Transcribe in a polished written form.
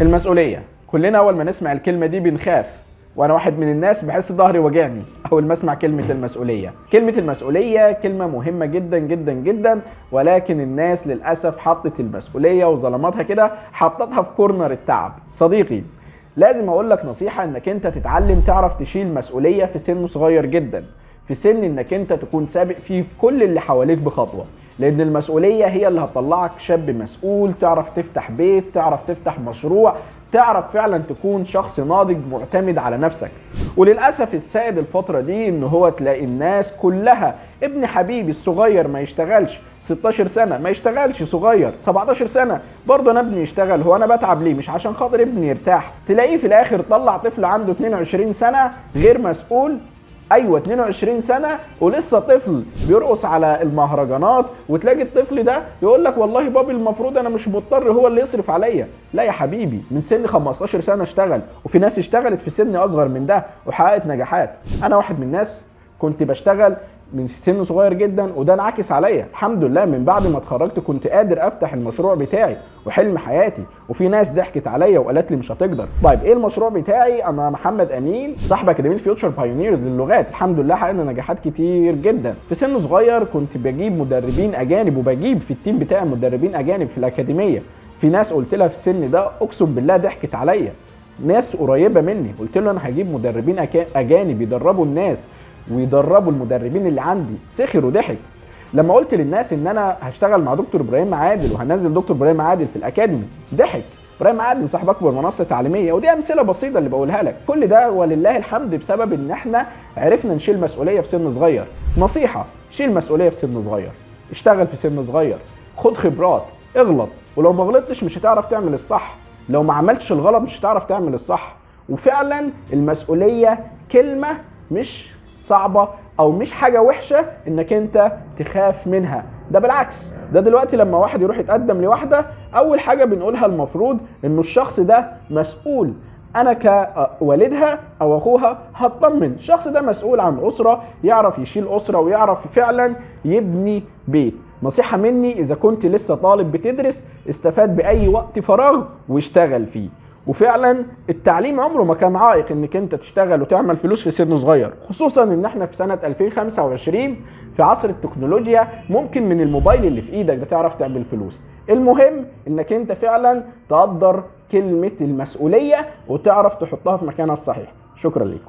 المسؤولية، كلنا أول ما نسمع الكلمة دي بنخاف، وأنا واحد من الناس بحس ظهري وجعني أول ما أسمع كلمة المسؤولية. كلمة المسؤولية كلمة مهمة جدا جدا جدا، ولكن الناس للأسف حطت المسؤولية وظلمتها كده، حطتها في كورنر التعب. صديقي، لازم أقول لك نصيحة إنك أنت تتعلم تعرف تشيل مسؤولية في سن صغير جدا، في سن إنك أنت تكون سابق فيه في كل اللي حواليك بخطوة، لأن المسؤولية هي اللي هتطلعك شاب مسؤول، تعرف تفتح بيت، تعرف تفتح مشروع، تعرف فعلا تكون شخص ناضج معتمد على نفسك. وللأسف السائد الفترة دي إن هو تلاقي الناس كلها ابن حبيبي الصغير ما يشتغلش، 16 سنة ما يشتغلش، صغير 17 سنة برضه أنا ابني يشتغل، هو أنا بتعب ليه؟ مش عشان خاطر ابني يرتاح. تلاقيه في الآخر طلع طفل عنده 22 سنة غير مسؤول، ايوه 22 سنه ولسه طفل بيرقص على المهرجانات، وتلاقي الطفل ده يقول لك والله بابي المفروض انا مش مضطر هو اللي يصرف عليا. لا يا حبيبي، من سن 15 سنه اشتغل، وفي ناس اشتغلت في سن اصغر من ده وحققت نجاحات. انا واحد من الناس كنت بشتغل من سن صغير جدا، وده انعكس عليا. الحمد لله من بعد ما اتخرجت كنت قادر افتح المشروع بتاعي وحلم حياتي، وفي ناس ضحكت عليا وقالت لي مش هتقدر. طيب ايه المشروع بتاعي؟ انا محمد امين، صاحب اكاديميه فيوتشر بايونيرز للغات. الحمد لله حققنا نجاحات كتير جدا. في سن صغير كنت بجيب مدربين اجانب، وبجيب في التيم بتاعي مدربين اجانب في الاكاديميه. في ناس قلت لها في السن ده اقسم بالله ضحكت عليا، ناس قريبه مني، قلت له انا هجيب مدربين اجانب يدربوا الناس ويدربوا المدربين اللي عندي، سخر وضحك. لما قلت للناس ان انا هشتغل مع دكتور ابراهيم عادل وهنزل دكتور ابراهيم عادل في الاكاديمي، ضحك. ابراهيم عادل صاحب اكبر منصه تعليميه، ودي امثله بسيطه اللي بقولها لك. كل ده ولله الحمد بسبب ان احنا عرفنا نشيل مسؤوليه في سن صغير. نصيحه، شيل مسؤوليه في سن صغير، اشتغل في سن صغير، خد خبرات، اغلط، ولو ما غلطتش مش هتعرف تعمل الصح، لو ما عملتش الغلط مش هتعرف تعمل الصح. وفعلا المسؤوليه كلمه مش صعبة او مش حاجة وحشة انك انت تخاف منها، ده بالعكس. ده دلوقتي لما واحد يروح يتقدم لواحدة، اول حاجة بنقولها المفروض انه الشخص ده مسؤول. انا كوالدها او اخوها هطمن الشخص ده مسؤول عن اسرة، يعرف يشيل اسرة ويعرف فعلا يبني بيت. نصيحة مني، اذا كنت لسه طالب بتدرس، استفاد باي وقت فراغ واشتغل فيه. وفعلا التعليم عمره ما كان عائق انك انت تشتغل وتعمل فلوس في سن صغير، خصوصا ان احنا في سنة 2025 في عصر التكنولوجيا، ممكن من الموبايل اللي في ايدك ده تعرف تعمل فلوس. المهم انك انت فعلا تقدر كلمة المسؤولية وتعرف تحطها في مكانها الصحيح. شكرا لك.